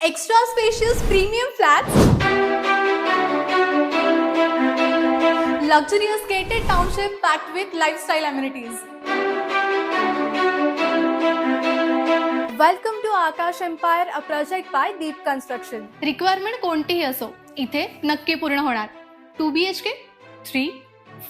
Extra spacious premium flats, luxurious gated township packed with lifestyle amenities. Welcome to Akash Empire, a project by Deep Construction. Requirement कोणतीही असो इथे नक्की पूर्ण होणार. 2 BHK, 3,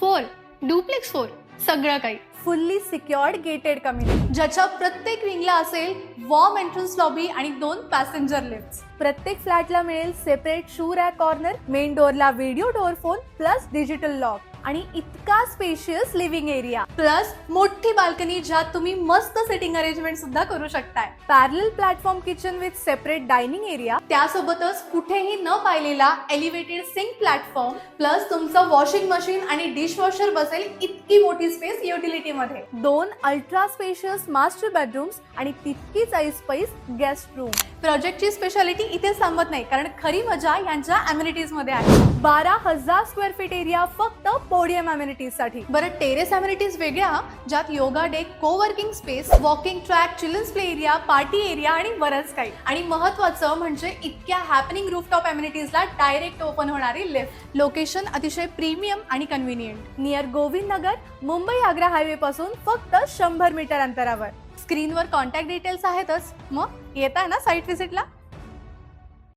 4, duplex 4 सगळं काही. Fully secured gated community, ज्याच्या प्रत्येक विंगला असेल वॉर्म एंट्रन्स लॉबी आणि 2 पॅसेंजर लिफ्ट्स. प्रत्येक फ्लॅटला मिळेल separate shoe rack corner, main डोअरला video door phone plus digital lock आणि इतका स्पेशियस लिव्हिंग एरिया प्लस मोठी बाल्कनी ज्यात तुम्ही मस्त सिटिंग अरेंजमेंट सुद्धा करू शकताय. Parallel platform kitchen with separate dining area, त्यासोबतच कुठेही न पाहिलेला एलिव्हेटेड सिंक प्लॅटफॉर्म प्लस तुमचं वॉशिंग मशीन आणि डिशवॉशर बसेल इतकी मोठी स्पेस युटिलिटी मध्ये. 2 अल्ट्रा स्पेशियस मास्टर बेडरूम्स आणि तितकीच ऐसपैस गेस्ट रूम. प्रोजेक्टची स्पेशालिटी इथे सांगत नाही, कारण खरी मजा यांच्या अमेनिटीज मध्ये आहे. 12,000 स्क्वेअर फीट एरिया फक्त पोडियम अमेनिटीज साठी. बरं, टेरेस अमेनिटीज वेगळ्या, ज्यात yoga deck, coworking space, walking track, children's play area, party area आणि बरंच काही. आणि महत्वाचं म्हणजे इतक्या हॅपनिंग रूफटॉप अमेनिटीजला डायरेक्ट ओपन होणारी लिफ्ट. लोकेशन अतिशय प्रीमियम आणि convenient. Near Govind Nagar, Mumbai Agra highway पासून फक्त 100 मीटर अंतरावर. स्क्रीनवर कॉन्टॅक्ट डिटेल्स आहेतच. मग येताय ना साईट व्हिजिटला?